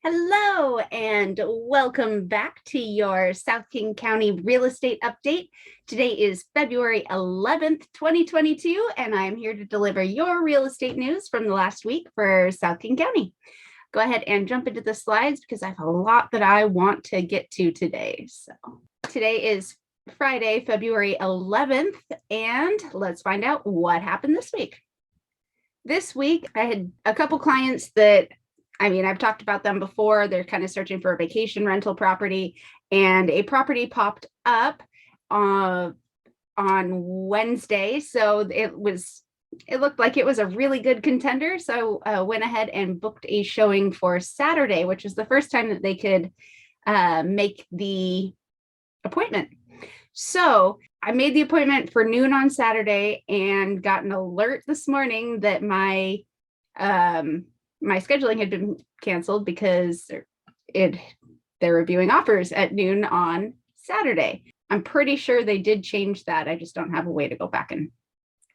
Hello and welcome back to your South King County real estate update. Today is February 11th, 2022, and I'm here to deliver your real estate news from the last week for South King County. Go ahead and jump into the slides because I have a lot that I want to get to today. So today is Friday, February 11th, and let's find out what happened this week. This week, I had a couple clients that I've talked about them before. They're kind of searching for a vacation rental property, and a property popped up on Wednesday. So it looked like it was a really good contender. So I went ahead and booked a showing for Saturday, which was the first time that they could make the appointment. So I made the appointment for noon on Saturday and got an alert this morning that my scheduling had been canceled because they're reviewing offers at noon on Saturday. I'm pretty sure they did change that. I just don't have a way to go back and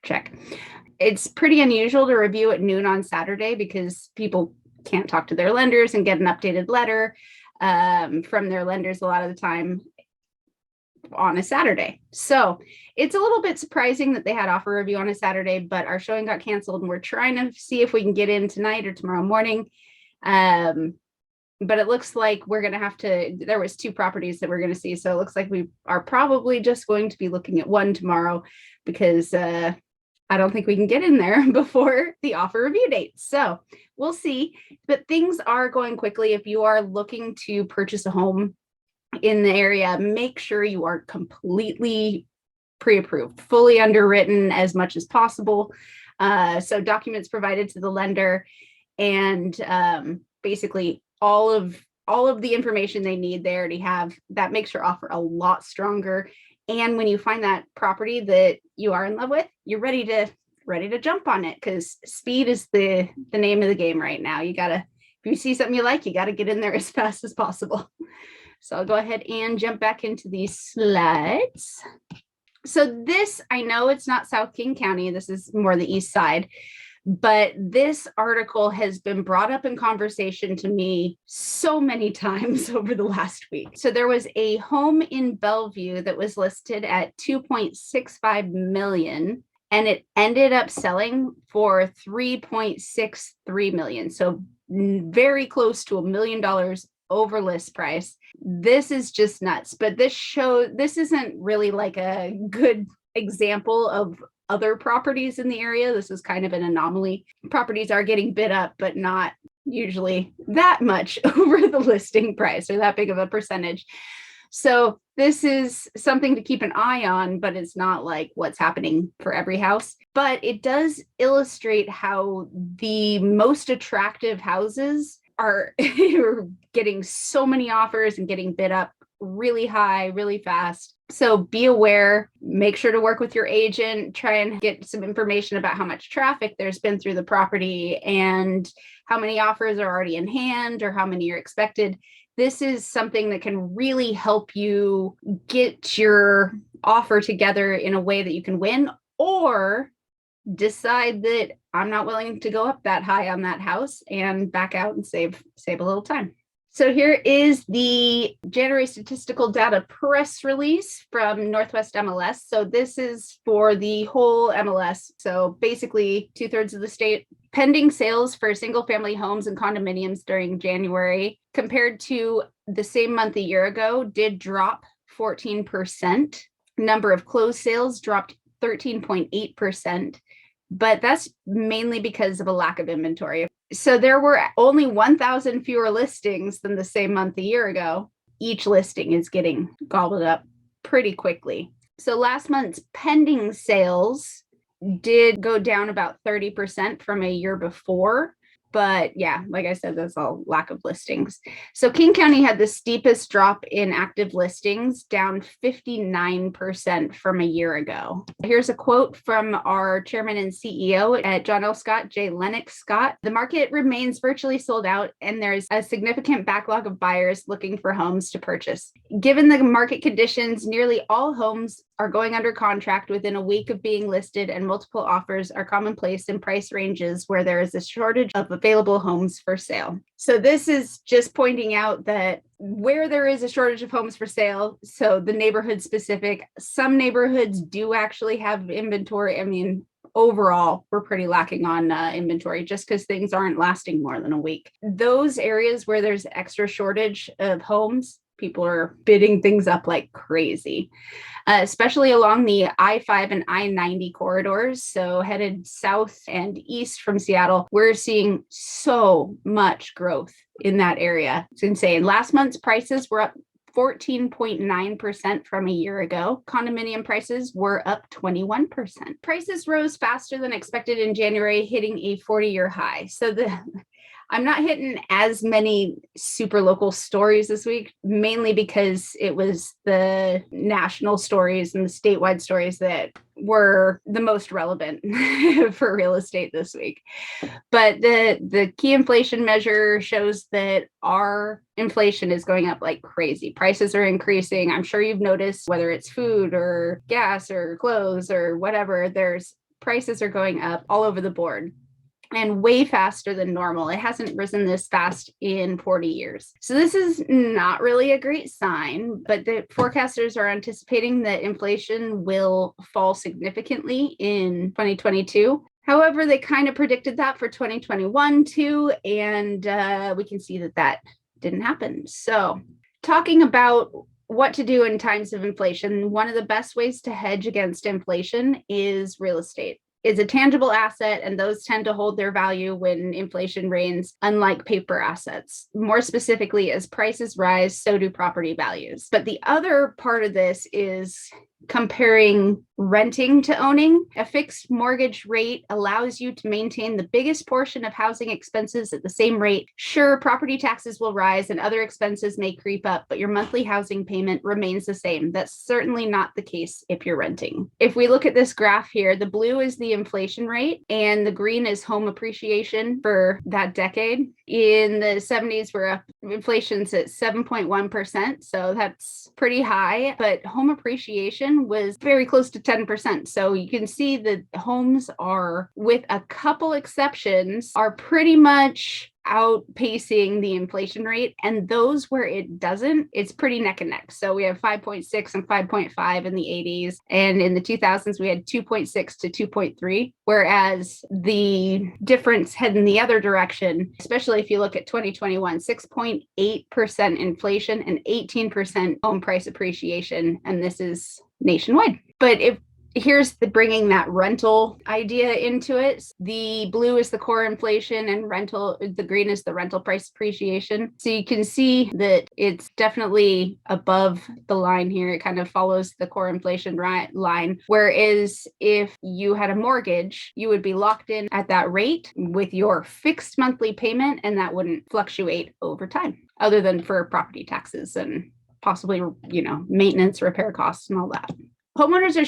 check. It's pretty unusual to review at noon on Saturday because people can't talk to their lenders and get an updated letter from their lenders a lot of the time on a Saturday. So it's a little bit surprising that they had offer review on a Saturday, but our showing got canceled and we're trying to see if we can get in tonight or tomorrow morning. But it looks like we're going to have to, there was 2 properties that we're going to see. So it looks like we are probably just going to be looking at one tomorrow because I don't think we can get in there before the offer review date. So we'll see, but things are going quickly. If you are looking to purchase a home in the area, make sure you are completely pre-approved, fully underwritten as much as possible. So documents provided to the lender and basically all of the information they need they already have. That makes your offer a lot stronger. And when you find that property that you are in love with, you're ready to jump on it because speed is the name of the game right now. If you see something you like, you got to get in there as fast as possible. So I'll go ahead and jump back into these slides. So this, I know it's not South King County. This is more the east side, but this article has been brought up in conversation to me so many times over the last week. So there was a home in Bellevue that was listed at $2.65 million, and it ended up selling for $3.63 million. So very close to $1 million over list price. This is just nuts, but this isn't really like a good example of other properties in the area. This is kind of an anomaly. Properties are getting bid up, but not usually that much over the listing price or that big of a percentage. So this is something to keep an eye on, but it's not like what's happening for every house. But it does illustrate how the most attractive houses are getting so many offers and getting bid up really high, really fast. So be aware, make sure to work with your agent, try and get some information about how much traffic there's been through the property and how many offers are already in hand or how many are expected. This is something that can really help you get your offer together in a way that you can win, or decide that I'm not willing to go up that high on that house and back out and save a little time. So here is the January statistical data press release from Northwest MLS. So this is for the whole MLS. So basically 2/3 of the state. Pending sales for single family homes and condominiums during January compared to the same month a year ago did drop 14%. Number of closed sales dropped 13.8%. But that's mainly because of a lack of inventory. So there were only 1,000 fewer listings than the same month a year ago. Each listing is getting gobbled up pretty quickly. So last month's pending sales did go down about 30% from a year before. But yeah, like I said, that's all lack of listings. So King County had the steepest drop in active listings, down 59% from a year ago. Here's a quote from our chairman and CEO at John L. Scott, J. Lennox Scott. The market remains virtually sold out, and there's a significant backlog of buyers looking for homes to purchase. Given the market conditions, nearly all homes are going under contract within a week of being listed, and multiple offers are commonplace in price ranges where there is a shortage of available homes for sale. So this is just pointing out that where there is a shortage of homes for sale, so the neighborhood specific, some neighborhoods do actually have inventory. I mean, overall, we're pretty lacking on inventory just because things aren't lasting more than a week. Those areas where there's extra shortage of homes, people are bidding things up like crazy, especially along the I-5 and I-90 corridors. So headed south and east from Seattle, we're seeing so much growth in that area. It's insane. Last month's prices were up 14.9% from a year ago. Condominium prices were up 21%. Prices rose faster than expected in January, hitting a 40-year high. So I'm not hitting as many super local stories this week, mainly because it was the national stories and the statewide stories that were the most relevant for real estate this week. But the key inflation measure shows that our inflation is going up like crazy. Prices are increasing. I'm sure you've noticed, whether it's food or gas or clothes or whatever, prices are going up all over the board, and way faster than normal. It hasn't risen this fast in 40 years. So this is not really a great sign, but the forecasters are anticipating that inflation will fall significantly in 2022. However, they kind of predicted that for 2021 too, and we can see that didn't happen. So talking about what to do in times of inflation, one of the best ways to hedge against inflation is real estate. It's a tangible asset, and those tend to hold their value when inflation reigns, unlike paper assets. More specifically, as prices rise, so do property values. But the other part of this is comparing renting to owning. A fixed mortgage rate allows you to maintain the biggest portion of housing expenses at the same rate. Sure, property taxes will rise and other expenses may creep up, but your monthly housing payment remains the same. That's certainly not the case if you're renting. If we look at this graph here, the blue is the inflation rate and the green is home appreciation for that decade. In the 70s, we're up, inflation's at 7.1%, so that's pretty high, but home appreciation was very close to 10%. So you can see that homes are, with a couple exceptions, are pretty much outpacing the inflation rate, and those where it doesn't, it's pretty neck and neck. So we have 5.6 and 5.5 in the 80s, and in the 2000s we had 2.6 to 2.3, whereas the difference heading the other direction, especially if you look at 2021, 6.8% inflation and 18% home price appreciation, and this is nationwide. But here's bringing that rental idea into it. The blue is the core inflation and the green is the rental price appreciation. So you can see that it's definitely above the line here. It kind of follows the core inflation line. Whereas if you had a mortgage, you would be locked in at that rate with your fixed monthly payment, and that wouldn't fluctuate over time, other than for property taxes and possibly, maintenance, repair costs and all that. Homeowners are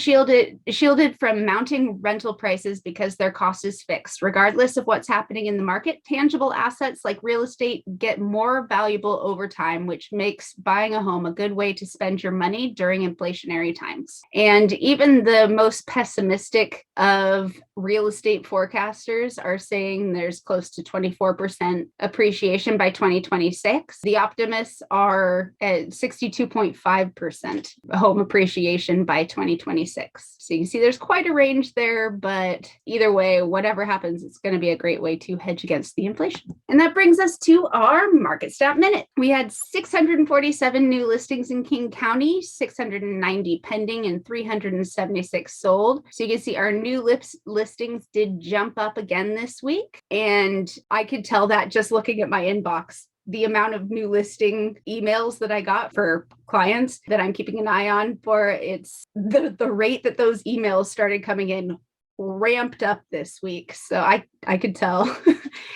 shielded from mounting rental prices because their cost is fixed. Regardless of what's happening in the market, tangible assets like real estate get more valuable over time, which makes buying a home a good way to spend your money during inflationary times. And even the most pessimistic of real estate forecasters are saying there's close to 24% appreciation by 2026. The optimists are at 62.5% home appreciation by 2026. So you can see there's quite a range there, but either way, whatever happens, it's going to be a great way to hedge against the inflation. And that brings us to our Market Stat Minute. We had 647 new listings in King County, 690 pending, and 376 sold. So you can see our new listings did jump up again this week. And I could tell that just looking at my inbox. The amount of new listing emails that I got for clients that I'm keeping an eye on for, it's the rate that those emails started coming in ramped up this week. So I could tell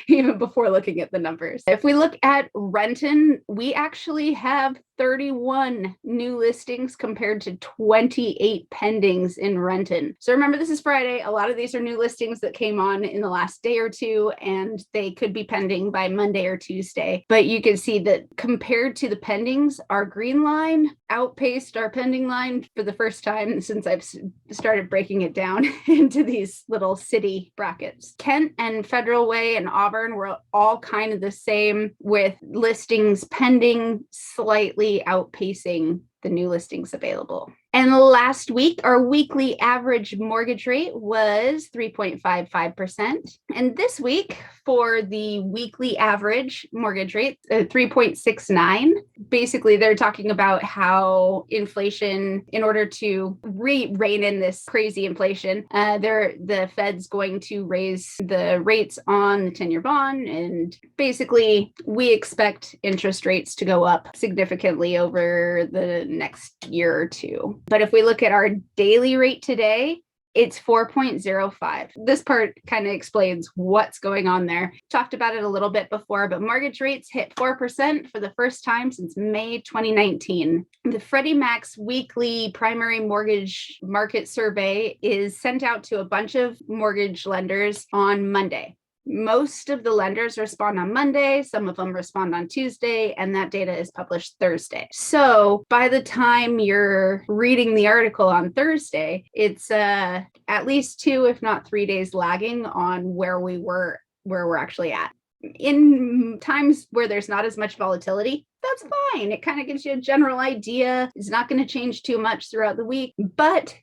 even before looking at the numbers. If we look at Renton, we actually have 31 new listings compared to 28 pendings in Renton. So remember, this is Friday. A lot of these are new listings that came on in the last day or two, and they could be pending by Monday or Tuesday. But you can see that compared to the pendings, our green line outpaced our pending line for the first time since I've started breaking it down into these little city brackets. Kent and Federal Way and Auburn were all kind of the same, with listings pending slightly outpacing the new listings available. And last week, our weekly average mortgage rate was 3.55%. And this week, for the weekly average mortgage rate, 3.69. Basically, they're talking about how inflation, in order to rein in this crazy inflation, the Fed's going to raise the rates on the 10-year bond. And basically, we expect interest rates to go up significantly over the next year or two. But if we look at our daily rate today, it's 4.05. This part kind of explains what's going on there. Talked about it a little bit before, but mortgage rates hit 4% for the first time since May 2019. The Freddie Mac's weekly primary mortgage market survey is sent out to a bunch of mortgage lenders on Monday. Most of the lenders respond on Monday, some of them respond on Tuesday, and that data is published Thursday. So by the time you're reading the article on Thursday, it's at least 2, if not 3 days lagging on where we're actually at. In times where there's not as much volatility, that's fine. It kind of gives you a general idea. It's not going to change too much throughout the week, but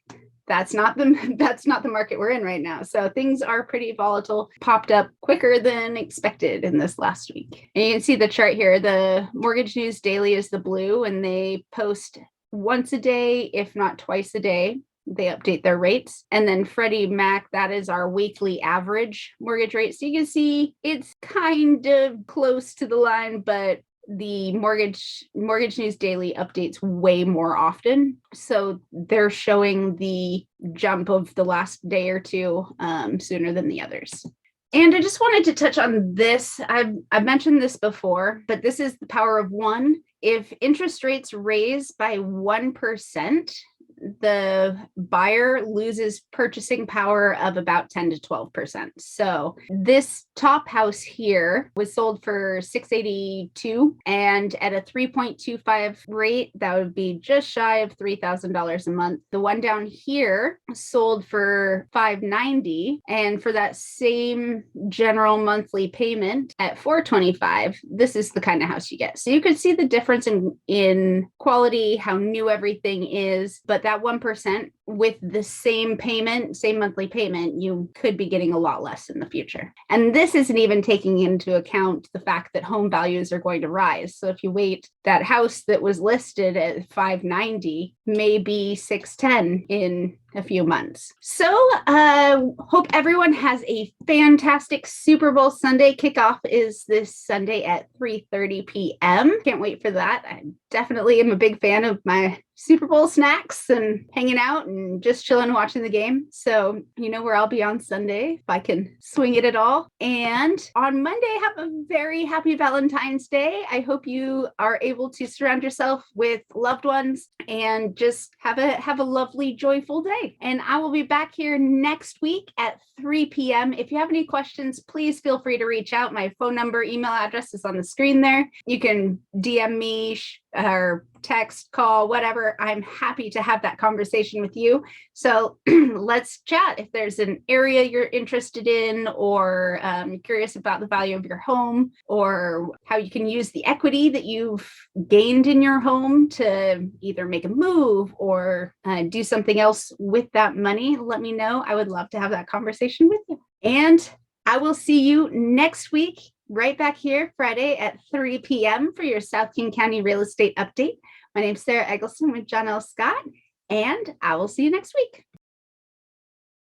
that's not the market we're in right now. So things are pretty volatile, popped up quicker than expected in this last week. And you can see the chart here. The Mortgage News Daily is the blue, and they post once a day, if not twice a day. They update their rates. And then Freddie Mac, that is our weekly average mortgage rate. So you can see it's kind of close to the line, but the Mortgage News Daily updates way more often. So they're showing the jump of the last day or two sooner than the others. And I just wanted to touch on this. I've mentioned this before, but this is the power of one. If interest rates raise by 1%, the buyer loses purchasing power of about 10 to 12%. So this top house here was sold for $682, and at a 3.25 rate, that would be just shy of $3,000 a month. The one down here sold for $590, and for that same general monthly payment at $425, this is the kind of house you get. So you could see the difference in quality, how new everything is, but that 1% with the same payment, same monthly payment, you could be getting a lot less in the future. And this isn't even taking into account the fact that home values are going to rise. So if you wait, that house that was listed at $590 may be $610 in a few months. So hope everyone has a fantastic Super Bowl Sunday. Kickoff is this Sunday at 3:30 p.m. Can't wait for that. I definitely am a big fan of my Super Bowl snacks and hanging out and just chilling and watching the game. So you know where I'll be on Sunday if I can swing it at all. And on Monday, have a very happy Valentine's Day. I hope you are able to surround yourself with loved ones and just have a lovely, joyful day. And I will be back here next week at 3 p.m. If you have any questions, please feel free to reach out. My phone number, email address is on the screen there. You can DM me or text, call, whatever. I'm happy to have that conversation with you. So let's chat. If there's an area you're interested in, or curious about the value of your home, or how you can use the equity that you've gained in your home to either make a move or do something else with that money, let me know. I would love to have that conversation with you. And I will see you next week, right back here Friday at 3 p.m. for your South King County real estate update. My name's Sarah Eggleston with John L. Scott, and I will see you next week.